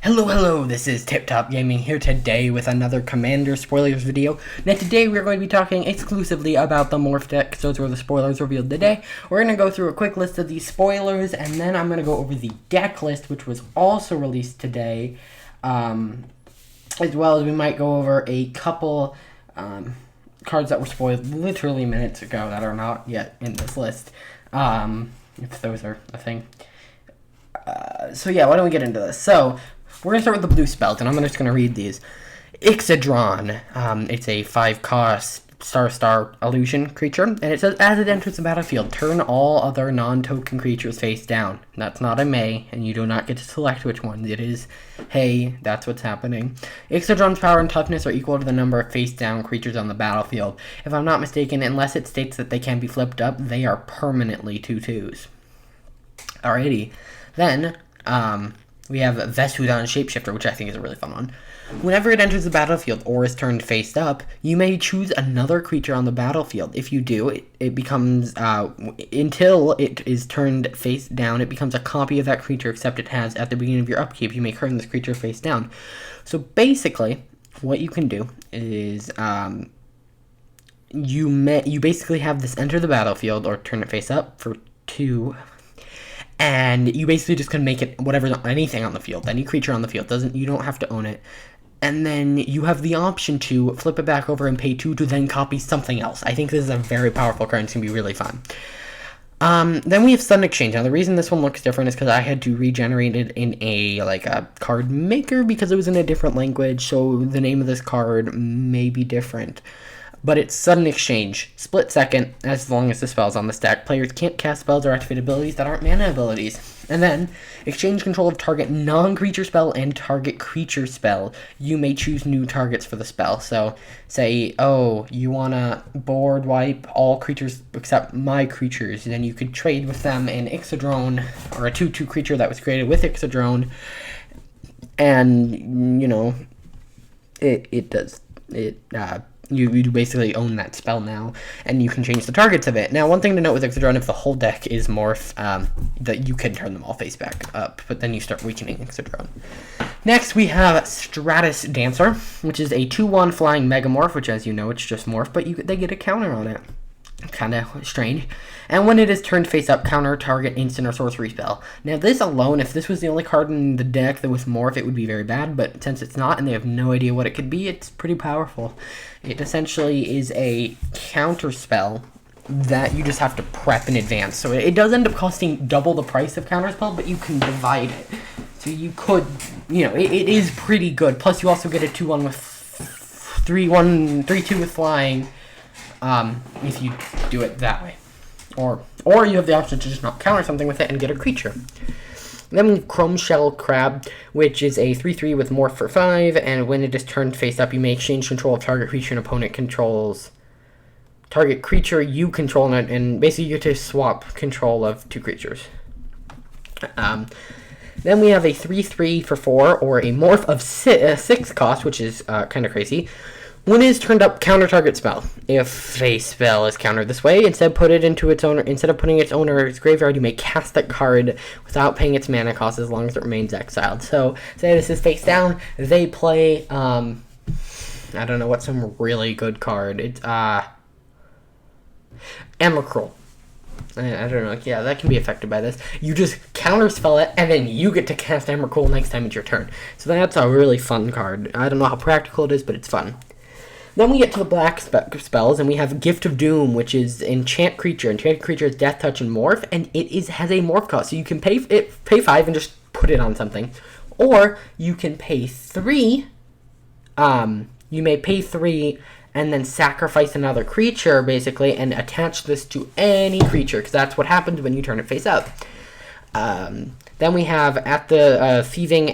Hello, this is Tip Top Gaming here today with another Commander spoilers video. Now today we're going to be talking exclusively about the Morph deck, so those were the spoilers revealed today. We're going to go through a quick list of these spoilers, and then I'm going to go over the deck list, which was also released today, as well as we might go over a couple cards that were spoiled literally minutes ago that are not yet in this list, if those are a thing. So yeah, why don't we get into this? So, we're going to start with the blue spells, and I'm just going to read these. Ixodron. It's a 5-cost star illusion creature, and it says, as it enters the battlefield, turn all other non-token creatures face down. That's not a may, and you do not get to select which ones. It is, hey, that's what's happening. Ixodron's power and toughness are equal to the number of face-down creatures on the battlefield. If I'm not mistaken, unless it states that they can be flipped up, they are permanently 2/2s. Alrighty. Then, we have Vesudon Shapeshifter, which I think is a really fun one. Whenever it enters the battlefield or is turned face up, you may choose another creature on the battlefield. If you do, it becomes, until it is turned face down, it becomes a copy of that creature, except it has, at the beginning of your upkeep, you may turn this creature face down. So basically, what you can do is, you basically have this enter the battlefield, or turn it face up for 2... and you basically just can make it anything on the field. Any creature on the field. You don't have to own it. And then you have the option to flip it back over and pay 2 to then copy something else. I think this is a very powerful card. It's going to be really fun. Then we have Sudden Exchange. Now, the reason this one looks different is because I had to regenerate it in a card maker because it was in a different language, so the name of this card may be different. But it's Sudden Exchange. Split second, as long as the spell's on the stack. Players can't cast spells or activate abilities that aren't mana abilities. And then, exchange control of target non-creature spell and target creature spell. You may choose new targets for the spell. So, say, you want to board wipe all creatures except my creatures. Then you could trade with them an Ixodron, or a 2/2 creature that was created with Ixodron. And, You basically own that spell now, and you can change the targets of it. Now, one thing to note with Ixodron, if the whole deck is Morph, that you can turn them all face back up, but then you start weakening Ixodron. Next, we have Stratus Dancer, which is a 2/1 flying Megamorph, which, as you know, it's just Morph, but they get a counter on it. Kind of strange. And when it is turned face up, counter target instant or sorcery spell. Now, this alone, if this was the only card in the deck that was Morph, it would be very bad, but since it's not and they have no idea what it could be, it's pretty powerful. It essentially is a counter spell that you just have to prep in advance. So it does end up costing double the price of counter spell, but you can divide it. So you could, it is pretty good. Plus, you also get a 2/1 with 3/2 with flying. If you do it that way. Or you have the option to just not counter something with it and get a creature. Then we have Chrome Shell Crab, which is a 3/3 with Morph for 5, and when it is turned face up, you may exchange control of target creature and opponent controls target creature you control, and basically you get to swap control of 2 creatures. Then we have a 3/3 for 4, or a Morph of 6 cost, which is kind of crazy. When it is turned up, counter target spell. If a spell is countered this way, instead of putting its owner's graveyard, you may cast that card without paying its mana cost as long as it remains exiled. So, say this is face down, they play, I don't know what's some really good card. It's, Emrakul. I don't know, yeah, that can be affected by this. You just counterspell it, and then you get to cast Emrakul next time it's your turn. So that's a really fun card. I don't know how practical it is, but it's fun. Then we get to the black spells, and we have Gift of Doom, which is Enchant Creature. Enchanted creature is Death Touch and Morph, and it has a Morph cost. So you can pay 5 and just put it on something. Or you can pay 3. You may pay 3 and then sacrifice another creature, basically, and attach this to any creature, because that's what happens when you turn it face up. Then we have at the Thieving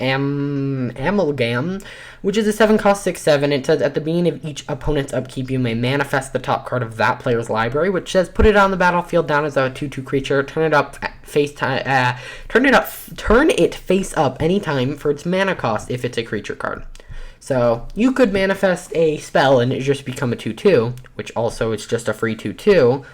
Amalgam, which is a 7-cost 6/7. It says at the beginning of each opponent's upkeep, you may manifest the top card of that player's library, which says put it on the battlefield down as a 2/2 creature. Turn it face up anytime for its mana cost if it's a creature card. So you could manifest a spell and it just become a 2/2, which also is just a free 2/2.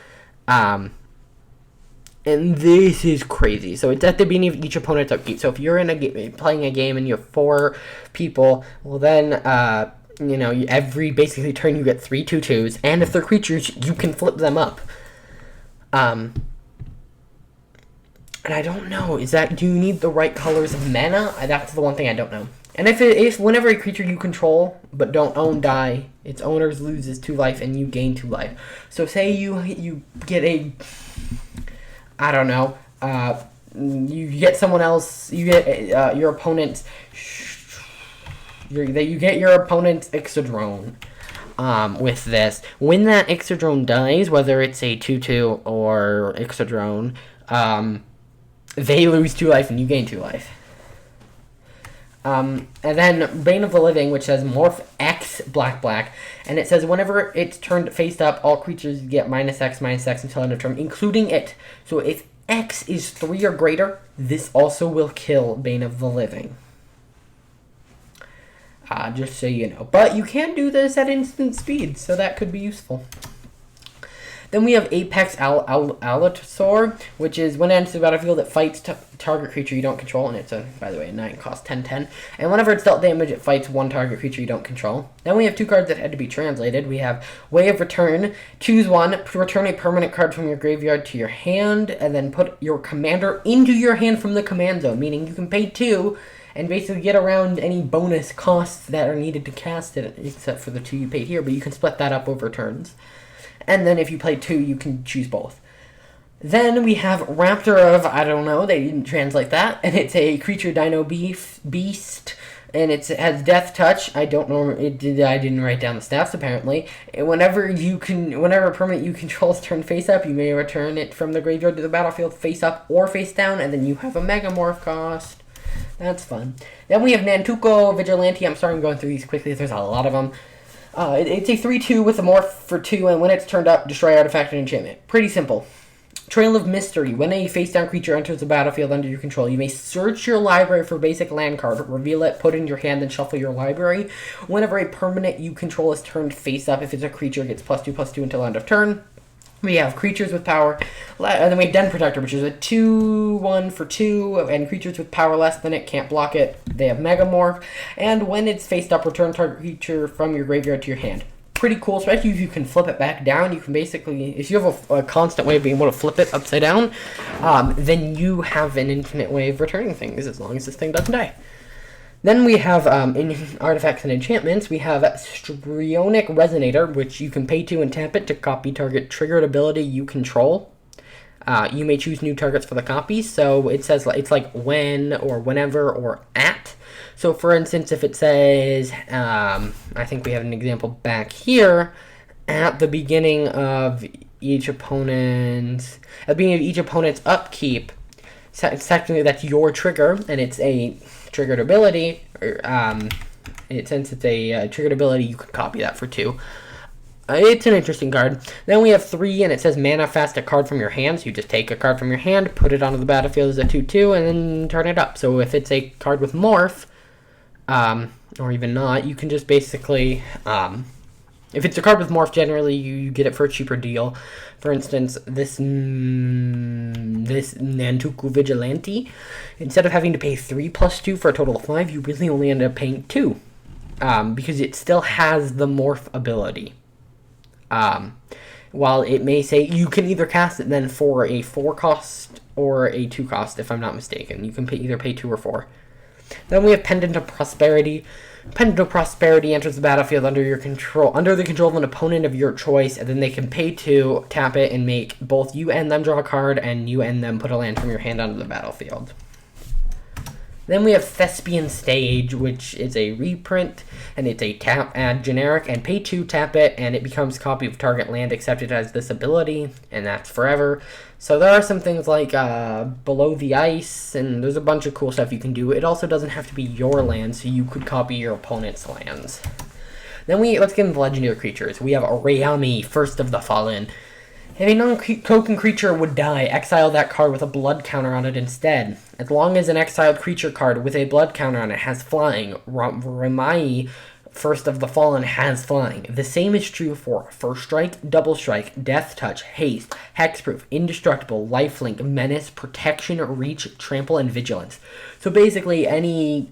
And this is crazy. So it's at the beginning of each opponent's upkeep. So if you're in playing a game and you have 4 people, well then, every basically turn you get 3 2/2s. And if they're creatures, you can flip them up. And I don't know, do you need the right colors of mana? That's the one thing I don't know. And if whenever a creature you control but don't own die, its owner loses 2 life and you gain 2 life. So say you get I don't know, you get someone else, you get your opponent's, you get your opponent's Ixodrone with this. When that Ixodrone dies, whether it's a 2/2 or Ixodrone, they lose 2 life and you gain 2 life. And then Bane of the Living, which says Morph X black, and it says whenever it's turned face up, all creatures get -X until end of turn, including it. So if X is 3 or greater, this also will kill Bane of the Living. Just so you know. But you can do this at instant speed, so that could be useful. Then we have Apex Allosaur, which is when it enters the battlefield, it fights target creature you don't control, and it's by the way, a 9 cost 10/10. And whenever it's dealt damage, it fights 1 target creature you don't control. Then we have 2 cards that had to be translated. We have Way of Return. Choose one, return a permanent card from your graveyard to your hand, and then put your commander into your hand from the command zone, meaning you can pay 2 and basically get around any bonus costs that are needed to cast it, except for the 2 you paid here, but you can split that up over turns. And then if you play 2, you can choose both. Then we have Raptor of, I don't know, they didn't translate that. And it's a creature dino beast. And it has Death Touch. I don't know, I didn't write down the stats apparently. Whenever a permanent you control is turned face up, you may return it from the graveyard to the battlefield face up or face down. And then you have a Megamorph cost. That's fun. Then we have Nantuko Vigilante. I'm sorry I'm going through these quickly, there's a lot of them. It's a 3/2 with a Morph for 2, and when it's turned up, destroy artifact and enchantment. Pretty simple. Trail of Mystery. When a face-down creature enters the battlefield under your control, you may search your library for basic land card, reveal it, put it in your hand, and shuffle your library. Whenever a permanent you control is turned face up, if it's a creature, it gets +2/+2 until end of turn. We have Creatures with Power, and then we have Den Protector, which is a 2/1 for 2, and creatures with power less than it can't block it. They have Megamorph, and when it's faced up, return target creature from your graveyard to your hand. Pretty cool, especially if you can flip it back down. You can basically, if you have a constant way of being able to flip it upside down, then you have an infinite way of returning things, as long as this thing doesn't die. Then we have, in artifacts and enchantments, we have Strionic Resonator, which you can pay 2 and tap it to copy target triggered ability you control. You may choose new targets for the copy, so it says it's like when or whenever or at. So for instance, if it says, I think we have an example back here, at the beginning of each opponent's upkeep, technically that's your trigger, and it's a triggered ability, since it's a triggered ability, you could copy that for 2. It's an interesting card. Then we have 3, and it says manifest a card from your hand. So you just take a card from your hand, put it onto the battlefield as a 2/2, and then turn it up. So if it's a card with Morph, or even not, you can just basically, if it's a card with Morph, generally you get it for a cheaper deal. For instance, this Nantuko Vigilante, instead of having to pay 3 + 2 for a total of 5, you really only end up paying 2, because it still has the Morph ability. While it may say you can either cast it then for a 4 cost or a 2 cost, if I'm not mistaken. You can either pay 2 or 4. Then we have Pendant of Prosperity. Pendant of Prosperity enters the battlefield under the control of an opponent of your choice, and then they can pay 2, tap it, and make both you and them draw a card, and you and them put a land from your hand onto the battlefield. Then we have Thespian Stage, which is a reprint, and it's a tap add generic, and pay 2, tap it, and it becomes a copy of target land except it has this ability, and that's forever. So there are some things like Below the Ice, and there's a bunch of cool stuff you can do. It also doesn't have to be your land, so you could copy your opponent's lands. Then let's get into legendary creatures. We have Rayami, First of the Fallen. If a non-token creature would die, exile that card with a blood counter on it instead. As long as an exiled creature card with a blood counter on it has flying, Ramai First of the Fallen has flying. The same is true for First Strike, Double Strike, Death Touch, Haste, Hexproof, Indestructible, Lifelink, Menace, Protection, Reach, Trample, and Vigilance. So basically any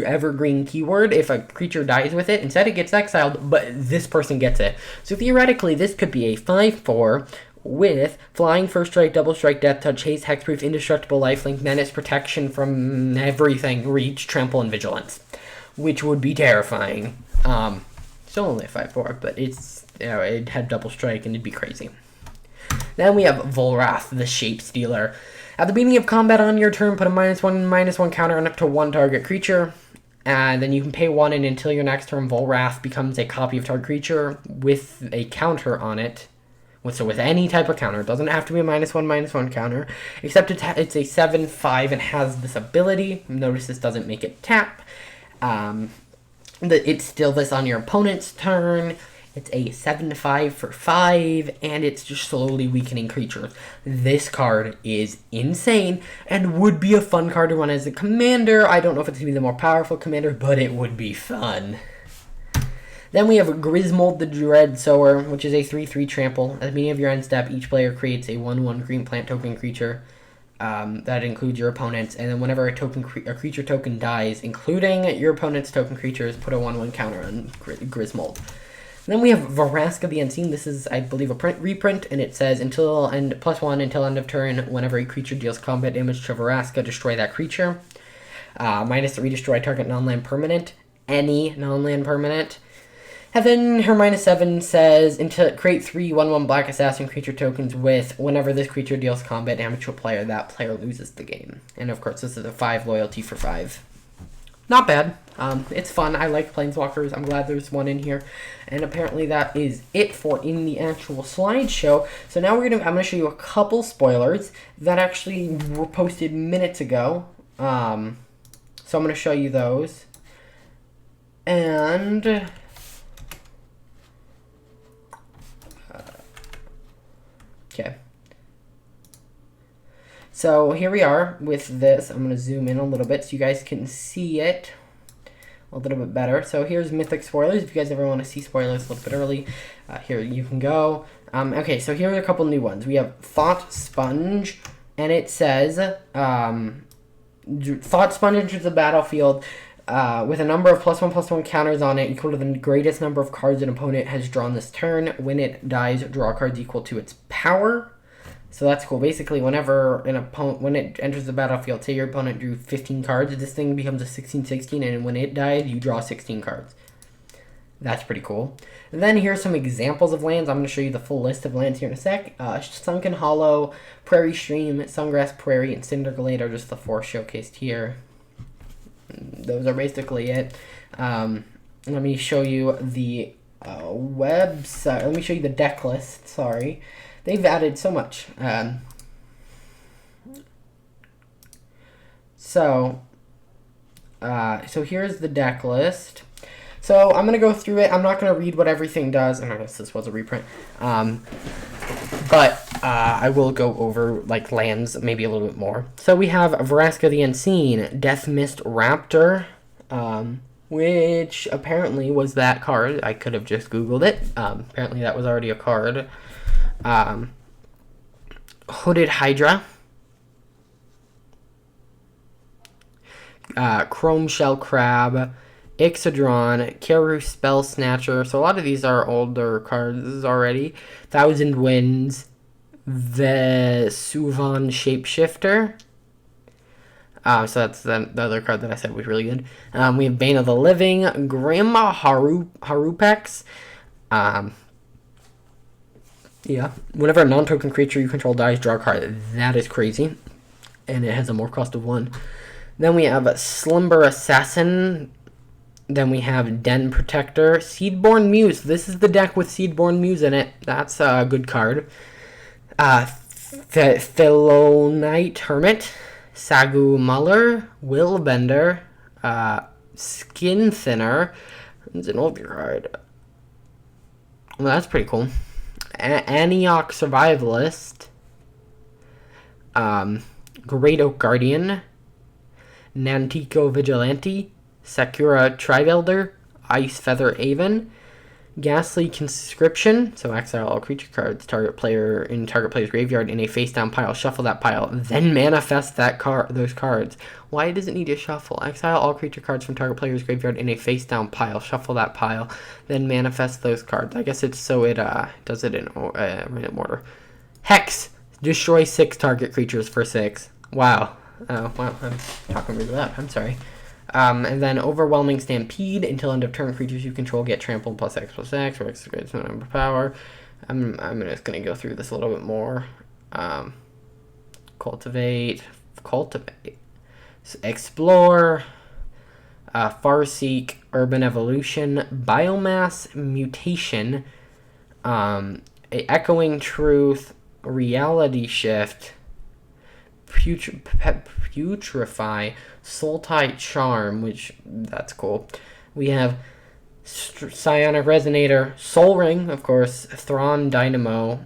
evergreen keyword, if a creature dies with it, instead it gets exiled, but this person gets it. So theoretically, this could be a 5/4 with Flying, First Strike, Double Strike, Death Touch, Haste, Hexproof, Indestructible, Lifelink, Menace, Protection from everything, Reach, Trample, and Vigilance, which would be terrifying. Still only a 5/4, but it's, you know, it had Double Strike and it'd be crazy. Then we have Vollrath, the Shape Stealer. At the beginning of combat on your turn, put a -1/-1 counter on up to one target creature. And then you can pay 1, and until your next turn, Vollrath becomes a copy of target creature with a counter on it. So with any type of counter, it doesn't have to be a -1/-1 counter, except it's a 7/5 and has this ability. Notice this doesn't make it tap. It's still this on your opponent's turn. It's a 7/5 for 5, and it's just slowly weakening creatures. This card is insane and would be a fun card to run as a commander. I don't know if it's going to be the more powerful commander, but it would be fun. Then we have Griswold the Dread Sower, which is a 3/3 trample. At the beginning of your end step, each player creates a 1/1 green plant token creature. That includes your opponent's, and then whenever a creature token dies, including your opponent's token creatures, put a 1/1 counter on Griswold. Then we have Vraska the Unseen. This is, I believe, a reprint, and it says +1 until end of turn. Whenever a creature deals combat damage to Vraska, destroy that creature. -3, destroy target non-land permanent. Any non-land permanent. And then her -7 says, create 3 1/1 Black Assassin creature tokens with, whenever this creature deals combat damage to a player, that player loses the game. And of course, this is a 5 loyalty for 5. Not bad. It's fun. I like Planeswalkers. I'm glad there's one in here. And apparently that is it for in the actual slideshow. So now I'm gonna show you a couple spoilers that actually were posted minutes ago. So I'm gonna show you those. And okay. So here we are with this. I'm going to zoom in a little bit so you guys can see it a little bit better. So here's Mythic spoilers. If you guys ever want to see spoilers a little bit early, here you can go. Okay, so here are a couple new ones. We have Thought Sponge, and it says, Thought Sponge enters the battlefield with a number of +1/+1 counters on it equal to the greatest number of cards an opponent has drawn this turn. When it dies, draw cards equal to its power. So that's cool. Basically, whenever when it enters the battlefield, say your opponent drew 15 cards, this thing becomes a 16/16, and when it died, you draw 16 cards. That's pretty cool. And then here's some examples of lands. I'm going to show you the full list of lands here in a sec. Sunken Hollow, Prairie Stream, Sungrass Prairie, and Cinderglade are just the 4 showcased here. Those are basically it. Let me show you the website. Let me show you the deck list. Sorry. They've added so much. So here's the deck list. So I'm going to go through it. I'm not going to read what everything does. And I guess this was a reprint. But I will go over like lands maybe a little bit more. So we have Vraska the Unseen, Death Mist Raptor, which apparently was that card. I could have just Googled it. Apparently that was already a card. Hooded Hydra, Chrome Shell Crab, Ixodron, Keru Spell Snatcher. So a lot of these are older cards already. Thousand Winds, the Suvan Shapeshifter. So that's the other card that I said was really good. We have Bane of the Living, Grandma Harupex. Yeah, whenever a non-token creature you control dies, draw a card. That is crazy. And it has a morph cost of 1. Then we have Slumber Assassin. Then we have Den Protector. Seedborn Muse. This is the deck with Seedborn Muse in it. That's a good card. Thelonite Hermit. Sagu Muller. Willbender. Skin Thinner. It's an older card. Well, that's pretty cool. Antioch Survivalist, Great Oak Guardian, Nantico Vigilante, Sakura Trivelder, Ice Feather Aven. Ghastly Conscription, so exile all creature cards target player in target player's graveyard in a face down pile, shuffle that pile, then manifest those cards. Why does it need to shuffle? Exile all creature cards from target player's graveyard in a face down pile, shuffle that pile, then manifest those cards. I guess it's so it does it in random order. Hex, destroy 6 target creatures for 6. Wow. Oh wow, I'm talking really loud. I'm sorry. And then Overwhelming Stampede. Until end of turn, creatures you control get trampled +X/+X, or X greater than number power. I'm just going to go through this a little bit more. Cultivate. Explore. Farseek, Urban Evolution, Biomass Mutation, Echoing Truth, Reality Shift, Putrefy, Soultide Charm, which, that's cool. We have Psionic Resonator, Soul Ring, of course, Thrawn Dynamo,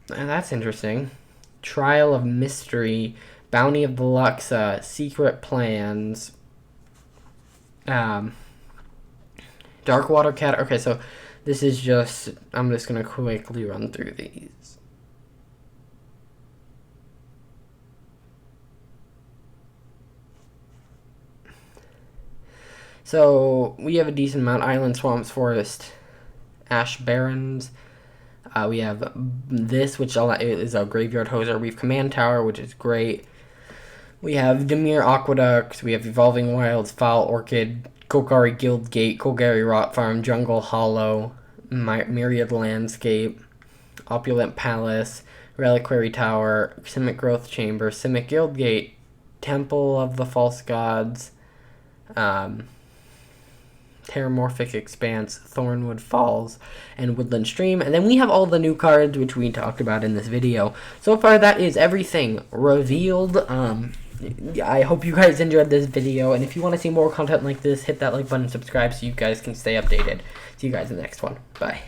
that's interesting. Trial of Mystery, Bounty of the Luxa, Secret Plans, Darkwater Cat. Okay, so this is just, I'm just going to quickly run through these. So we have a decent amount: Island, Swamps, Forest, Ash Barrens. We have this, which is a Graveyard Hoser. We have Command Tower, which is great. We have Dimir Aqueducts. We have Evolving Wilds, Foul Orchid, Kokari Guild Gate, Kolgari Rot Farm, Jungle Hollow, Myriad Landscape, Opulent Palace, Reliquary Tower, Simic Growth Chamber, Simic Guild Gate, Temple of the False Gods, Terramorphic Expanse, Thornwood Falls, and Woodland Stream. And then we have all the new cards, which we talked about in this video. So far, that is everything revealed. I hope you guys enjoyed this video, and if you want to see more content like this, hit that like button, subscribe so you guys can stay updated. See you guys in the next one. Bye.